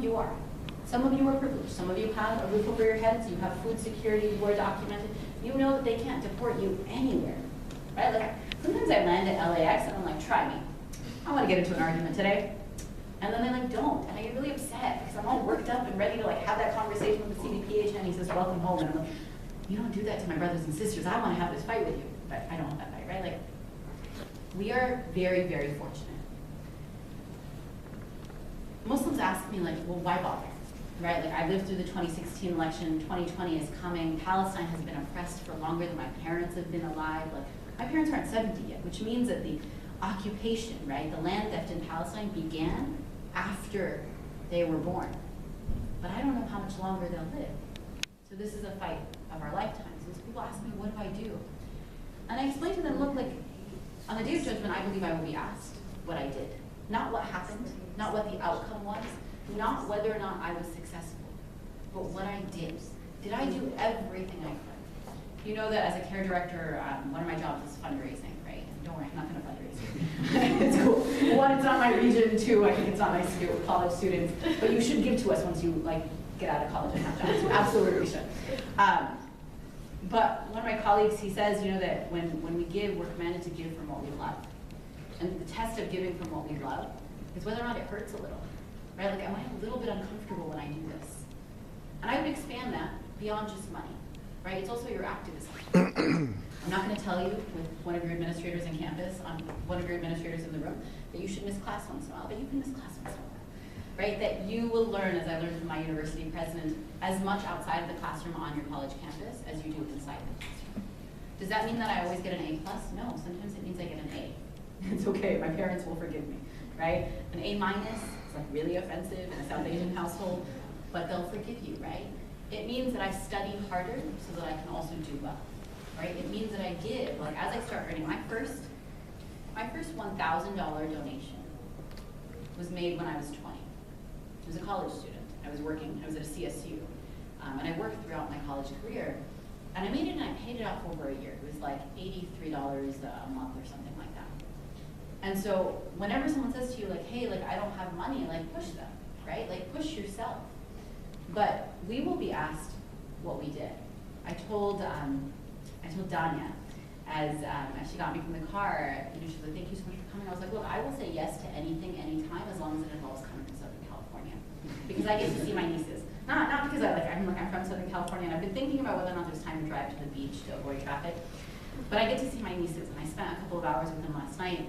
you are. Some of you are privileged. Some of you have a roof over your heads. You have food security. You are documented. You know that they can't deport you anywhere, right? Like sometimes I land at LAX and I'm like, try me. I want to get into an argument today. And then they like don't, and I get really upset because I'm all worked up and ready to like have that conversation with the CDPH, and he says, welcome home, and I'm like, you don't do that to my brothers and sisters. I want to have this fight with you, but I don't want that fight, right? Like, we are very, very fortunate. Muslims ask me like, well, why bother, right? Like, I lived through the 2016 election, 2020 is coming, Palestine has been oppressed for longer than my parents have been alive. Like, my parents aren't 70 yet, which means that the occupation, right, the land theft in Palestine began after they were born. But I don't know how much longer they'll live. So this is a fight of our lifetimes. So people ask me, what do I do? And I explain to them, look, like, on the day of judgment, I believe I will be asked what I did. Not what happened, not what the outcome was, not whether or not I was successful, but what I did. Did I do everything I could? You know that as a care director, one of my jobs is fundraising, right? Don't worry, I'm not gonna fundraise. It's cool. One, it's not my region. Two, I think it's not nice to do with college students. But you should give to us once you like get out of college and have jobs. You absolutely should. But one of my colleagues, he says, you know, that when we give, we're commanded to give from what we love. And the test of giving from what we love is whether or not it hurts a little, right? Like, am I a little bit uncomfortable when I do this? And I would expand that beyond just money, right? It's also your activism. I'm not going to tell you with one of your administrators in campus, one of your administrators in the room, that you should miss class once in a while, but you can miss class once in a while, right? That you will learn, as I learned from my university president, as much outside of the classroom on your college campus as you do inside the classroom. Does that mean that I always get an A+? No, sometimes it means I get an A. It's okay, my parents will forgive me, right? An A- is like really offensive in a South Asian household, but they'll forgive you, right? It means that I study harder so that I can also do well. Right? It means that I give, like as I start earning, my first $1,000 donation was made when I was 20. I was a college student. I was working, I was at a CSU. And I worked throughout my college career. And I made it and I paid it off over a year. It was like $83 a month or something like that. And so whenever someone says to you like, hey, like I don't have money, like push them, right? Like push yourself. But we will be asked what we did. I told Danya, as she got me from the car, you know, she's like, thank you so much for coming. I was like, look, I will say yes to anything, anytime, as long as it involves coming from Southern California. Because I get to see my nieces. Not because I'm from Southern California, and I've been thinking about whether or not there's time to drive to the beach to avoid traffic. But I get to see my nieces, and I spent a couple of hours with them last night.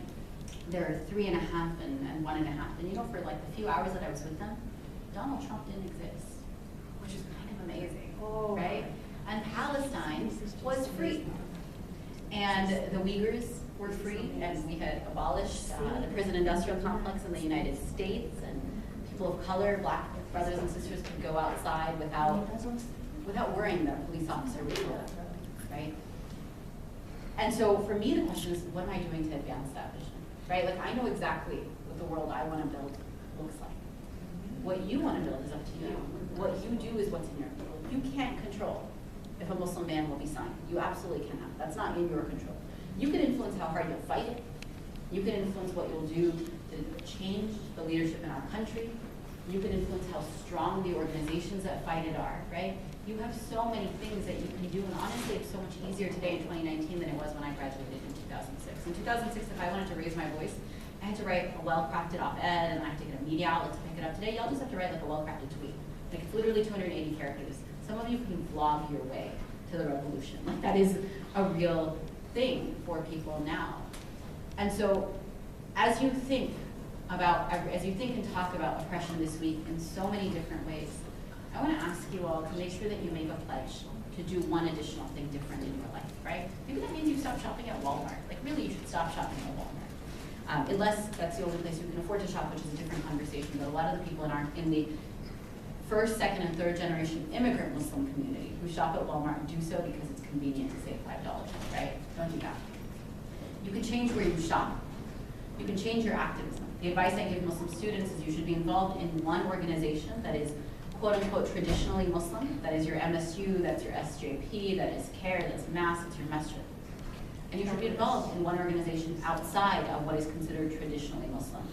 They're 3.5 and 1.5. And you know, for like the few hours that I was with them, Donald Trump didn't exist, which is kind of amazing, right? And Palestine was free. And the Uyghurs were free, and we had abolished the prison industrial complex in the United States, and people of color, black brothers and sisters could go outside without worrying that a police officer would kill them, right? And so for me, the question is, what am I doing to advance that vision, right? Like, I know exactly what the world I want to build looks like. What you want to build is up to you. What you do is what's in your control. You can't control if a Muslim ban will be signed. You absolutely cannot. That's not in your control. You can influence how hard you'll fight it. You can influence what you'll do to change the leadership in our country. You can influence how strong the organizations that fight it are, right? You have so many things that you can do, and honestly, it's so much easier today in 2019 than it was when I graduated in 2006. In 2006, if I wanted to raise my voice, I had to write a well-crafted op-ed, and I had to get a media outlet to pick it up. Today, y'all just have to write like a well-crafted tweet. Like, it's literally 280 characters. Some of you can vlog your way to the revolution. Like, that is a real thing for people now. And so, as you think and talk about oppression this week in so many different ways, I want to ask you all to make sure that you make a pledge to do one additional thing different in your life, right? Maybe that means you stop shopping at Walmart. Like, really, you should stop shopping at Walmart. Unless that's the only place you can afford to shop, which is a different conversation. But a lot of the people in the first, second, and third generation immigrant Muslim community who shop at Walmart do so because it's convenient to save $5, right? Don't do that. You can change where you shop. You can change your activism. The advice I give Muslim students is you should be involved in one organization that is quote unquote traditionally Muslim. That is your MSU, that's your SJP, that is CARE, that's MAS, it's your masjid. And you should be involved in one organization outside of what is considered traditionally Muslim.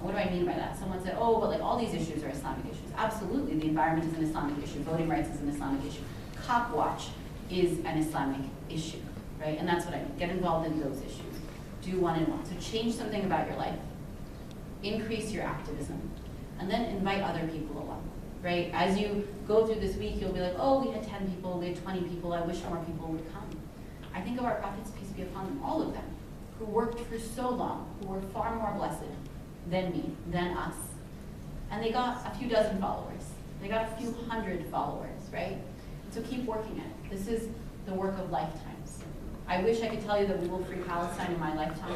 What do I mean by that? Someone said, oh, but like all these issues are Islamic issues. Absolutely, the environment is an Islamic issue. Voting rights is an Islamic issue. Cop Watch is an Islamic issue, right? And that's what I mean. Get involved in those issues. Do one and one. So change something about your life. Increase your activism. And then invite other people along, right? As you go through this week, you'll be like, oh, we had 10 people, we had 20 people, I wish more people would come. I think of our prophets, peace be upon them, all of them, who worked for so long, who were far more blessed than me, than us. And they got a few dozen followers. They got a few hundred followers, right? So keep working it. This is the work of lifetimes. I wish I could tell you that we will free Palestine in my lifetime,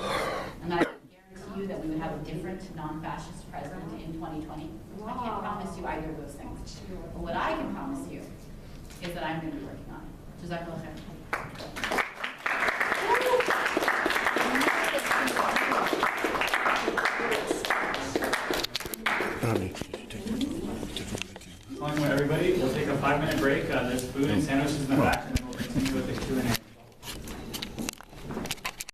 and I guarantee you that we would have a different non-fascist president in 2020. I can't promise you either of those things. But what I can promise you is that I'm going to be working on it. Jazakallah khair. Welcome everybody. We'll take a 5-minute break. There's food and sandwiches in the back, and then we'll continue with the